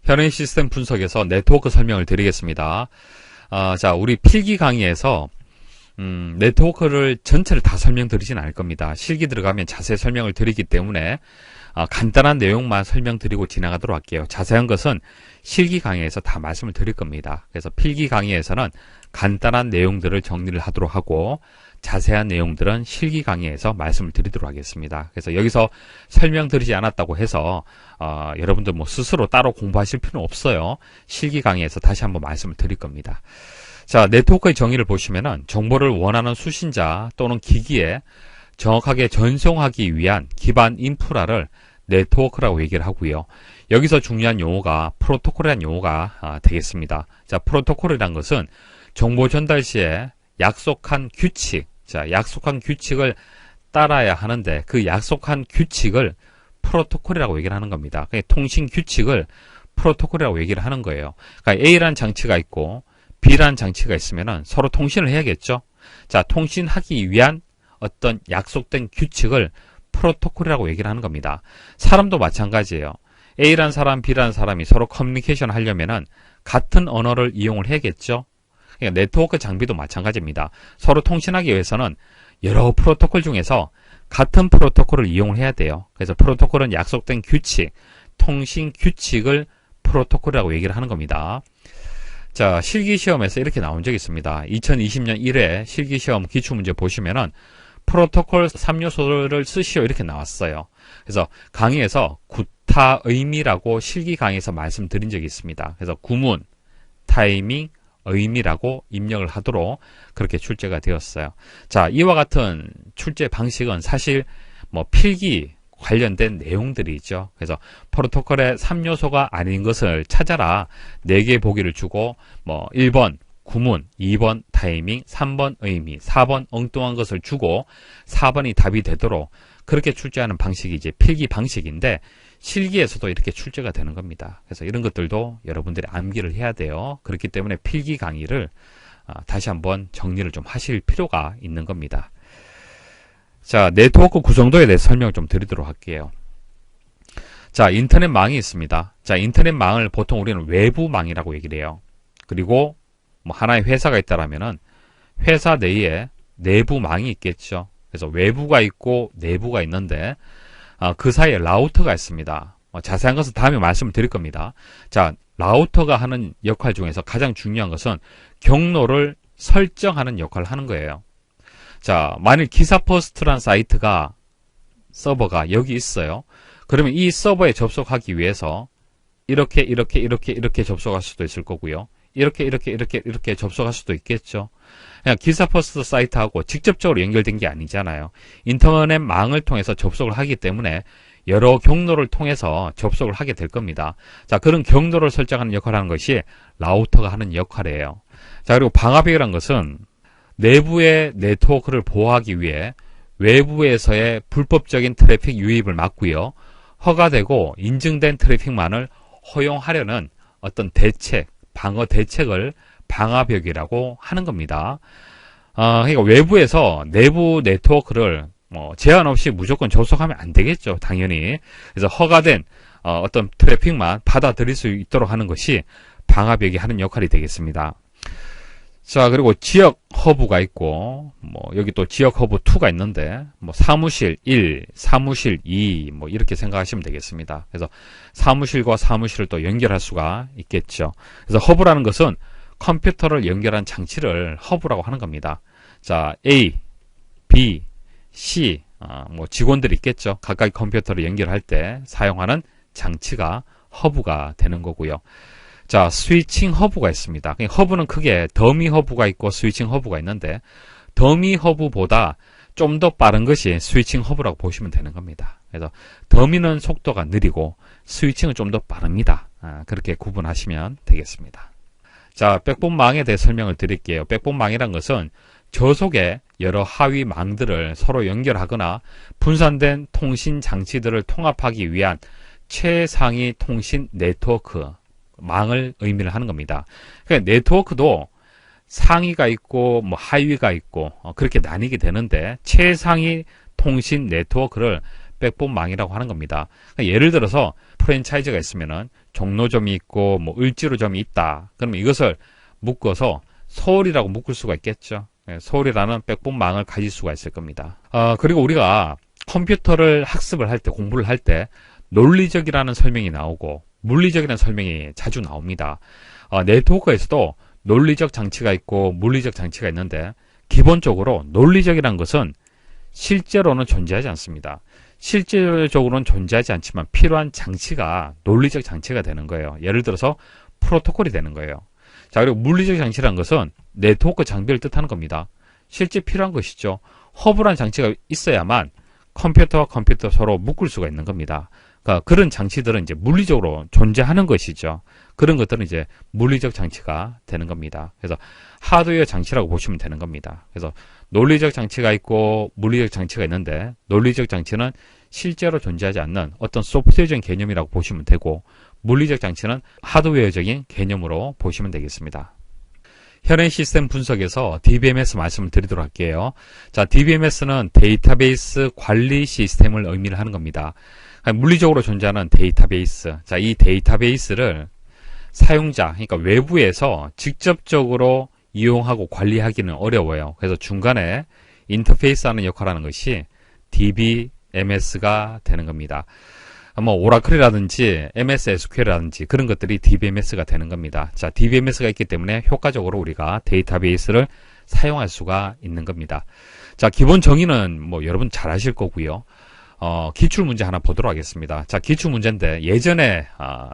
현행 시스템 분석에서 네트워크 설명을 드리겠습니다. 자, 우리 필기 강의에서 네트워크를 전체를 다 설명드리진 않을 겁니다. 실기 들어가면 자세히 설명을 드리기 때문에 간단한 내용만 설명드리고 지나가도록 할게요. 자세한 것은 실기 강의에서 다 말씀을 드릴 겁니다. 그래서 필기 강의에서는 간단한 내용들을 정리를 하도록 하고 자세한 내용들은 실기 강의에서 말씀을 드리도록 하겠습니다. 그래서 여기서 설명드리지 않았다고 해서 여러분들 뭐 스스로 따로 공부하실 필요는 없어요. 실기 강의에서 다시 한번 말씀을 드릴 겁니다. 자, 네트워크의 정의를 보시면은 정보를 원하는 수신자 또는 기기에 정확하게 전송하기 위한 기반 인프라를 네트워크라고 얘기를 하고요. 여기서 중요한 용어가 프로토콜이라는 용어가 되겠습니다. 자, 프로토콜이란 것은 정보 전달 시에 약속한 규칙, 자, 약속한 규칙을 따라야 하는데 그 약속한 규칙을 프로토콜이라고 얘기를 하는 겁니다. 통신 규칙을 프로토콜이라고 얘기를 하는 거예요. 그러니까 A라는 장치가 있고 B라는 장치가 있으면은 서로 통신을 해야겠죠. 자, 통신하기 위한 어떤 약속된 규칙을 프로토콜이라고 얘기를 하는 겁니다. 사람도 마찬가지예요. A라는 사람, B라는 사람이 서로 커뮤니케이션 하려면은 같은 언어를 이용을 해야겠죠. 그러니까 네트워크 장비도 마찬가지입니다. 서로 통신하기 위해서는 여러 프로토콜 중에서 같은 프로토콜을 이용을 해야 돼요. 그래서 프로토콜은 약속된 규칙, 통신 규칙을 프로토콜이라고 얘기를 하는 겁니다. 자, 실기시험에서 이렇게 나온 적이 있습니다. 2020년 1회 실기시험 기출문제 보시면은 프로토콜 3요소를 쓰시오 이렇게 나왔어요. 그래서 강의에서 구타 의미라고 실기 강의에서 말씀드린 적이 있습니다. 그래서 구문, 타이밍, 의미라고 입력을 하도록 그렇게 출제가 되었어요. 자, 이와 같은 출제 방식은 사실 뭐 필기 관련된 내용들이죠. 그래서 프로토콜의 3요소가 아닌 것을 찾아라 4개의 보기를 주고 뭐 1번 구문, 2번 타이밍, 3번 의미, 4번 엉뚱한 것을 주고 4번이 답이 되도록 그렇게 출제하는 방식이 이제 필기 방식인데 실기에서도 이렇게 출제가 되는 겁니다. 그래서 이런 것들도 여러분들이 암기를 해야 돼요. 그렇기 때문에 필기 강의를 다시 한번 정리를 좀 하실 필요가 있는 겁니다. 자, 네트워크 구성도에 대해 설명을 좀 드리도록 할게요. 자, 인터넷망이 있습니다. 자, 인터넷망을 보통 우리는 외부망이라고 얘기를 해요. 그리고 뭐 하나의 회사가 있다라면은 회사 내에 내부망이 있겠죠. 그래서 외부가 있고 내부가 있는데 그 사이에 라우터가 있습니다. 자세한 것은 다음에 말씀을 드릴 겁니다. 자, 라우터가 하는 역할 중에서 가장 중요한 것은 경로를 설정하는 역할을 하는 거예요. 자, 만일 기사퍼스트란 사이트가 서버가 여기 있어요. 그러면 이 서버에 접속하기 위해서 이렇게 접속할 수도 있을 거고요. 이렇게 접속할 수도 있겠죠. 그냥 기사퍼스트 사이트하고 직접적으로 연결된 게 아니잖아요. 인터넷망을 통해서 접속을 하기 때문에 여러 경로를 통해서 접속을 하게 될 겁니다. 자, 그런 경로를 설정하는 역할을 하는 것이 라우터가 하는 역할이에요. 자, 그리고 방화벽이라는 것은 내부의 네트워크를 보호하기 위해 외부에서의 불법적인 트래픽 유입을 막고요. 허가되고 인증된 트래픽만을 허용하려는 어떤 대책, 방어 대책을 방화벽이라고 하는 겁니다. 그러니까 외부에서 내부 네트워크를 제한 없이 무조건 접속하면 안 되겠죠. 당연히. 그래서 허가된 어떤 트래픽만 받아들일 수 있도록 하는 것이 방화벽이 하는 역할이 되겠습니다. 자, 그리고 지역 허브가 있고, 여기 또 지역 허브 2가 있는데, 사무실 1, 사무실 2, 이렇게 생각하시면 되겠습니다. 그래서 사무실과 사무실을 또 연결할 수가 있겠죠. 그래서 허브라는 것은 컴퓨터를 연결한 장치를 허브라고 하는 겁니다. 자, A, B, C, 직원들이 있겠죠. 각각의 컴퓨터를 연결할 때 사용하는 장치가 허브가 되는 거고요. 자, 스위칭 허브가 있습니다. 허브는 크게 더미 허브가 있고 스위칭 허브가 있는데 더미 허브보다 좀 더 빠른 것이 스위칭 허브라고 보시면 되는 겁니다. 그래서 더미는 속도가 느리고 스위칭은 좀 더 빠릅니다. 그렇게 구분하시면 되겠습니다. 자, 백본망에 대해 설명을 드릴게요. 백본망이란 것은 저속의 여러 하위 망들을 서로 연결하거나 분산된 통신 장치들을 통합하기 위한 최상위 통신 네트워크 망을 의미를 하는 겁니다. 그러니까 네트워크도 상위가 있고 하위가 있고 그렇게 나뉘게 되는데 최상위 통신 네트워크를 백본망이라고 하는 겁니다. 그러니까 예를 들어서 프랜차이즈가 있으면은 종로점이 있고 뭐 을지로점이 있다. 그러면 이것을 묶어서 서울이라고 묶을 수가 있겠죠. 서울이라는 백분망을 가질 수가 있을 겁니다. 그리고 우리가 컴퓨터를 학습을 할 때, 공부를 할 때 논리적이라는 설명이 나오고 물리적이라는 설명이 자주 나옵니다. 네트워크에서도 논리적 장치가 있고 물리적 장치가 있는데 기본적으로 논리적이라는 것은 실제로는 존재하지 않습니다. 실질적으로는 존재하지 않지만 필요한 장치가 논리적 장치가 되는 거예요. 예를 들어서 프로토콜이 되는 거예요. 자, 그리고 물리적 장치라는 것은 네트워크 장비를 뜻하는 겁니다. 실제 필요한 것이죠. 허브란 장치가 있어야만 컴퓨터와 컴퓨터 서로 묶을 수가 있는 겁니다. 그러니까 그런 장치들은 이제 물리적으로 존재하는 것이죠. 그런 것들은 이제 물리적 장치가 되는 겁니다. 그래서 하드웨어 장치라고 보시면 되는 겁니다. 그래서 논리적 장치가 있고 물리적 장치가 있는데 논리적 장치는 실제로 존재하지 않는 어떤 소프트웨어적인 개념이라고 보시면 되고 물리적 장치는 하드웨어적인 개념으로 보시면 되겠습니다. 현행 시스템 분석에서 DBMS 말씀을 드리도록 할게요. 자, DBMS는 데이터베이스 관리 시스템을 의미를 하는 겁니다. 물리적으로 존재하는 데이터베이스. 자, 이 데이터베이스를 사용자, 그러니까 외부에서 직접적으로 이용하고 관리하기는 어려워요. 그래서 중간에 인터페이스 하는 역할을 하는 것이 DBMS가 되는 겁니다. 뭐 오라클이라든지 MS SQL이라든지 그런 것들이 DBMS가 되는 겁니다. 자, DBMS가 있기 때문에 효과적으로 우리가 데이터베이스를 사용할 수가 있는 겁니다. 자, 기본 정의는 뭐 여러분 잘 아실 거고요. 기출 문제 하나 보도록 하겠습니다. 자, 기출 문제인데 예전에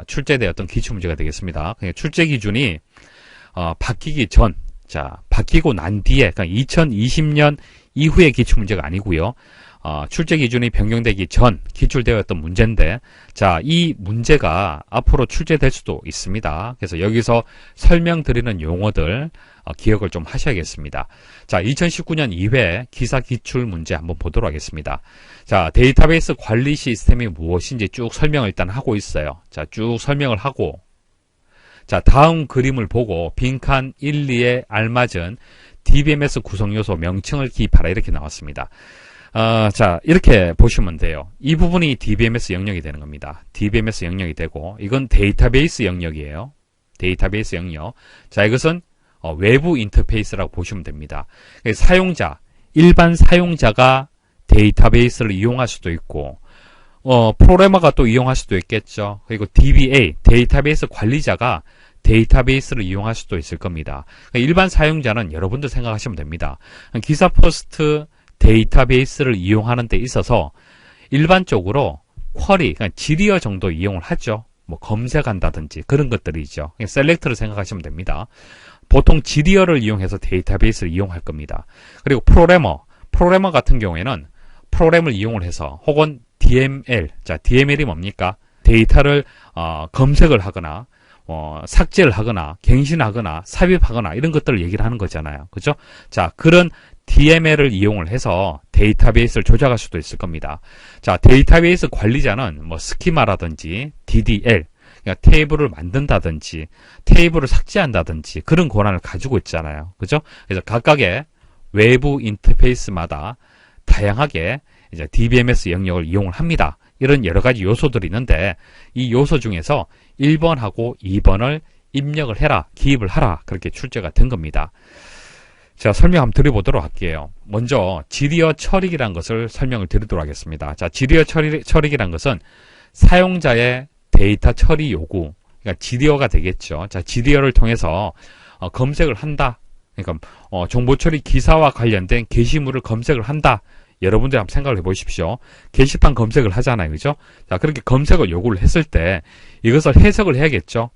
출제되었던 기출 문제가 되겠습니다. 출제 기준이 바뀌기 전, 자, 바뀌고 난 뒤에, 그러니까 2020년 이후의 기출 문제가 아니고요. 출제 기준이 변경되기 전 기출되었던 문제인데, 자, 이 문제가 앞으로 출제될 수도 있습니다. 그래서 여기서 설명드리는 용어들 기억을 좀 하셔야겠습니다. 자, 2019년 2회 기사 기출 문제 한번 보도록 하겠습니다. 자, 데이터베이스 관리 시스템이 무엇인지 쭉 설명을 일단 하고 있어요. 자, 쭉 설명을 하고, 자, 다음 그림을 보고 빈칸 1, 2에 알맞은 DBMS 구성 요소 명칭을 기입하라 이렇게 나왔습니다. 자, 이렇게 보시면 돼요. 이 부분이 DBMS 영역이 되는 겁니다. DBMS 영역이 되고, 이건 데이터베이스 영역이에요. 데이터베이스 영역. 자, 이것은 외부 인터페이스라고 보시면 됩니다. 사용자, 일반 사용자가 데이터베이스를 이용할 수도 있고, 프로그래머가 또 이용할 수도 있겠죠. 그리고 DBA, 데이터베이스 관리자가 데이터베이스를 이용할 수도 있을 겁니다. 일반 사용자는 여러분들 생각하시면 됩니다. 기사 포스트 데이터베이스를 이용하는 데 있어서 일반적으로 쿼리, 그러니까 지리어 정도 이용을 하죠. 뭐 검색한다든지 그런 것들이죠. 셀렉트를 생각하시면 됩니다. 보통 지리어를 이용해서 데이터베이스를 이용할 겁니다. 그리고 프로그래머 같은 경우에는 프로그램을 이용을 해서 혹은 DML, 자, DML이 뭡니까? 데이터를 검색을 하거나 삭제를 하거나 갱신하거나 삽입하거나 이런 것들을 얘기를 하는 거잖아요. 그죠? 자, 그런 DML을 이용을 해서 데이터베이스를 조작할 수도 있을 겁니다. 자, 데이터베이스 관리자는 뭐 스키마라든지 DDL, 그러니까 테이블을 만든다든지 테이블을 삭제한다든지 그런 권한을 가지고 있잖아요. 그죠? 그래서 각각의 외부 인터페이스마다 다양하게 이제 DBMS 영역을 이용을 합니다. 이런 여러 가지 요소들이 있는데 이 요소 중에서 1번하고 2번을 입력을 해라, 기입을 하라 그렇게 출제가 된 겁니다. 자, 설명 한번 드려보도록 할게요. 먼저 지리어 처리기라는 것을 설명을 드리도록 하겠습니다. 자, 지리어 처리기라는 것은 사용자의 데이터 처리 요구, 그러니까 지리어가 되겠죠. 자, 지리어를 통해서 검색을 한다. 그러니까 정보 처리 기사와 관련된 게시물을 검색을 한다. 여러분들이 한번 생각을 해보십시오. 게시판 검색을 하잖아요. 그죠? 자, 그렇게 검색을 요구를 했을 때 이것을 해석을 해야겠죠.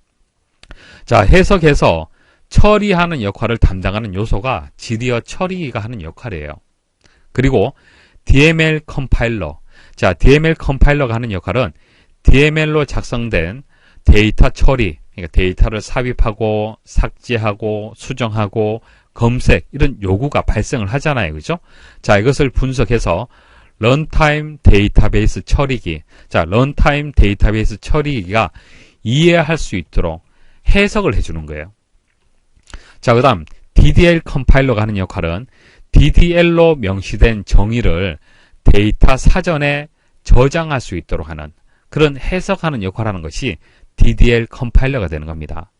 자, 해석해서 처리하는 역할을 담당하는 요소가 지리어 처리기가 하는 역할이에요. 그리고 DML 컴파일러. 자, DML 컴파일러가 하는 역할은 DML로 작성된 데이터 처리, 그러니까 데이터를 삽입하고 삭제하고 수정하고 검색 이런 요구가 발생을 하잖아요. 그죠? 자, 이것을 분석해서 런타임 데이터베이스 처리기. 자, 런타임 데이터베이스 처리기가 이해할 수 있도록 해석을 해주는 거예요. 자, 그 다음 DDL 컴파일러가 하는 역할은 DDL로 명시된 정의를 데이터 사전에 저장할 수 있도록 하는 그런 해석하는 역할을 하는 것이 DDL 컴파일러가 되는 겁니다.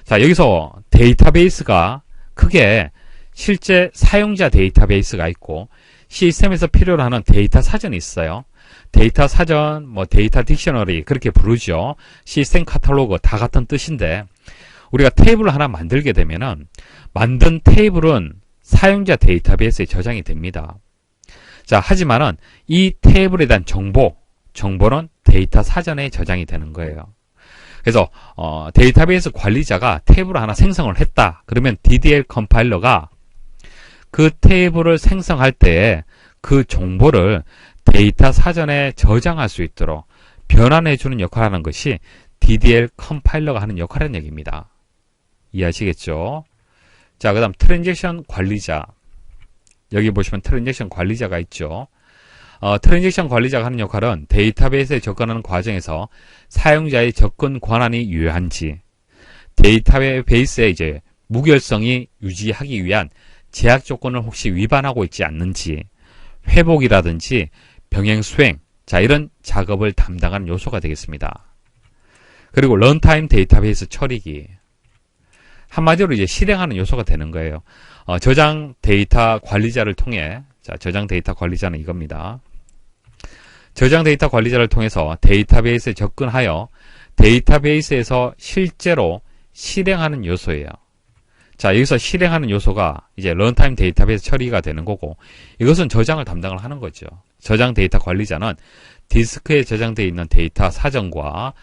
자, 여기서 데이터베이스가 크게 실제 사용자 데이터베이스가 있고 시스템에서 필요로 하는 데이터 사전이 있어요. 데이터 사전, 데이터 딕셔너리 그렇게 부르죠. 시스템 카탈로그 다 같은 뜻인데 우리가 테이블을 하나 만들게 되면은 만든 테이블은 사용자 데이터베이스에 저장이 됩니다. 자, 하지만은 이 테이블에 대한 정보는 데이터 사전에 저장이 되는 거예요. 그래서 데이터베이스 관리자가 테이블을 하나 생성을 했다. 그러면 DDL 컴파일러가 그 테이블을 생성할 때에 그 정보를 데이터 사전에 저장할 수 있도록 변환해주는 역할을 하는 것이 DDL 컴파일러가 하는 역할이라는 얘기입니다. 이해하시겠죠? 자, 그 다음 트랜잭션 관리자. 여기 보시면 트랜잭션 관리자가 있죠. 트랜잭션 관리자가 하는 역할은 데이터베이스에 접근하는 과정에서 사용자의 접근 권한이 유효한지, 데이터베이스의 이제 무결성이 유지하기 위한 제약 조건을 혹시 위반하고 있지 않는지, 회복이라든지 병행 수행, 자, 이런 작업을 담당하는 요소가 되겠습니다. 그리고 런타임 데이터베이스 처리기. 한마디로 이제 실행하는 요소가 되는 거예요. 저장 데이터 관리자를 통해, 자, 저장 데이터 관리자는 이겁니다. 저장 데이터 관리자를 통해서 데이터베이스에 접근하여 데이터베이스에서 실제로 실행하는 요소예요. 자, 여기서 실행하는 요소가 이제 런타임 데이터베이스 처리가 되는 거고, 이것은 저장을 담당을 하는 거죠. 저장 데이터 관리자는 디스크에 저장되어 있는 데이터 사전과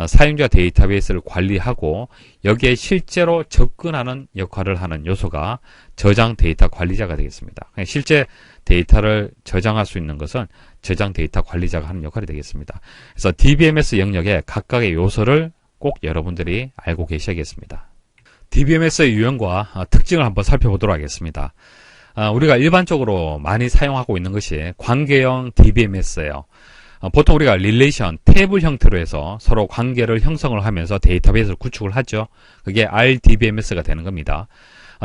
사용자 데이터베이스를 관리하고 여기에 실제로 접근하는 역할을 하는 요소가 저장 데이터 관리자가 되겠습니다. 실제 데이터를 저장할 수 있는 것은 저장 데이터 관리자가 하는 역할이 되겠습니다. 그래서 DBMS 영역의 각각의 요소를 꼭 여러분들이 알고 계셔야겠습니다. DBMS의 유형과 특징을 한번 살펴보도록 하겠습니다. 우리가 일반적으로 많이 사용하고 있는 것이 관계형 DBMS예요. 보통 우리가 릴레이션, 탭을 형태로 해서 서로 관계를 형성을 하면서 데이터베이스를 구축을 하죠. 그게 RDBMS가 되는 겁니다.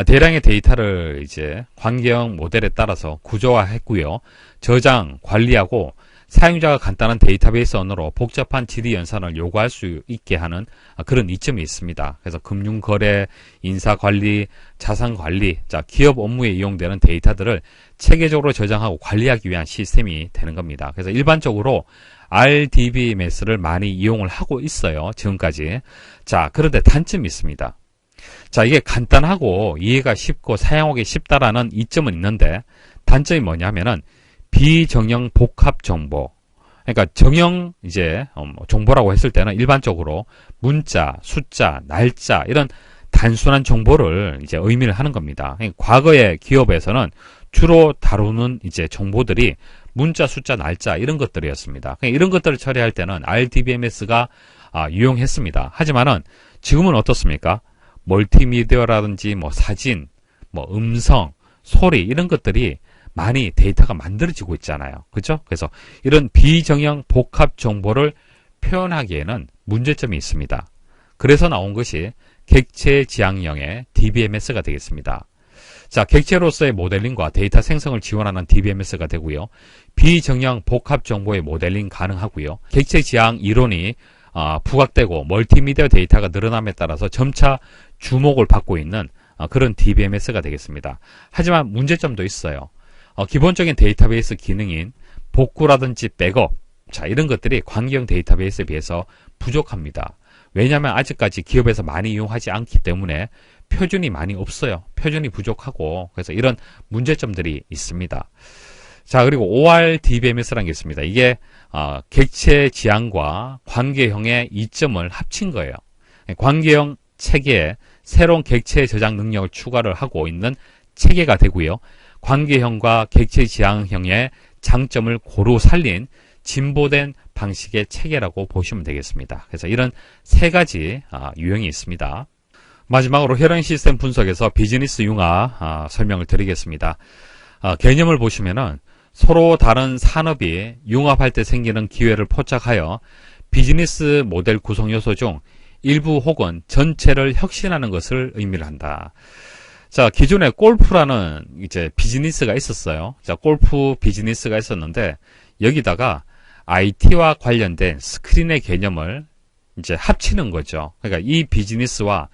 대량의 데이터를 이제 관계형 모델에 따라서 구조화했고요. 저장, 관리하고 사용자가 간단한 데이터베이스 언어로 복잡한 지리 연산을 요구할 수 있게 하는 그런 이점이 있습니다. 그래서 금융거래, 인사관리, 자산관리, 자, 기업 업무에 이용되는 데이터들을 체계적으로 저장하고 관리하기 위한 시스템이 되는 겁니다. 그래서 일반적으로 RDBMS를 많이 이용을 하고 있어요. 지금까지. 자, 그런데 단점이 있습니다. 자, 이게 간단하고 이해가 쉽고 사용하기 쉽다라는 이점은 있는데 단점이 뭐냐면은 비정형 복합 정보. 그러니까 정형 이제 정보라고 했을 때는 일반적으로 문자, 숫자, 날짜 이런 단순한 정보를 이제 의미를 하는 겁니다. 그러니까 과거의 기업에서는 주로 다루는 이제 정보들이 문자, 숫자, 날짜 이런 것들이었습니다. 그러니까 이런 것들을 처리할 때는 RDBMS가 유용했습니다. 하지만은 지금은 어떻습니까? 멀티미디어라든지 사진, 음성, 소리 이런 것들이 많이 데이터가 만들어지고 있잖아요. 그죠? 그래서 이런 비정형 복합 정보를 표현하기에는 문제점이 있습니다. 그래서 나온 것이 객체 지향형의 DBMS가 되겠습니다. 자, 객체로서의 모델링과 데이터 생성을 지원하는 DBMS가 되고요. 비정형 복합 정보의 모델링 가능하고요. 객체 지향 이론이 부각되고 멀티미디어 데이터가 늘어남에 따라서 점차 주목을 받고 있는 그런 DBMS가 되겠습니다. 하지만 문제점도 있어요. 기본적인 데이터베이스 기능인 복구라든지 백업, 자, 이런 것들이 관계형 데이터베이스에 비해서 부족합니다. 왜냐하면 아직까지 기업에서 많이 이용하지 않기 때문에 표준이 많이 없어요. 표준이 부족하고 그래서 이런 문제점들이 있습니다. 자, 그리고 ORDBMS라는 게 있습니다. 이게 객체 지향과 관계형의 이점을 합친 거예요. 관계형 체계에 새로운 객체 저장 능력을 추가를 하고 있는 체계가 되고요. 관계형과 객체 지향형의 장점을 고루 살린 진보된 방식의 체계라고 보시면 되겠습니다. 그래서 이런 세 가지 유형이 있습니다. 마지막으로 혈행 시스템 분석에서 비즈니스 융합 설명을 드리겠습니다. 개념을 보시면은 서로 다른 산업이 융합할 때 생기는 기회를 포착하여 비즈니스 모델 구성 요소 중 일부 혹은 전체를 혁신하는 것을 의미를 한다. 자, 기존에 골프라는 이제 비즈니스가 있었어요. 자, 골프 비즈니스가 있었는데 여기다가 IT와 관련된 스크린의 개념을 이제 합치는 거죠. 그러니까 이 비즈니스와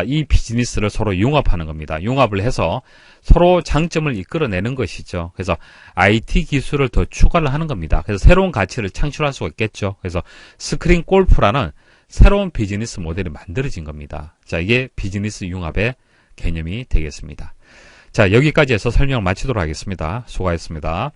이 비즈니스를 서로 융합하는 겁니다. 융합을 해서 서로 장점을 이끌어내는 것이죠. 그래서 IT 기술을 더 추가를 하는 겁니다. 그래서 새로운 가치를 창출할 수가 있겠죠. 그래서 스크린 골프라는 새로운 비즈니스 모델이 만들어진 겁니다. 자, 이게 비즈니스 융합의 개념이 되겠습니다. 자, 여기까지 해서 설명을 마치도록 하겠습니다. 수고하셨습니다.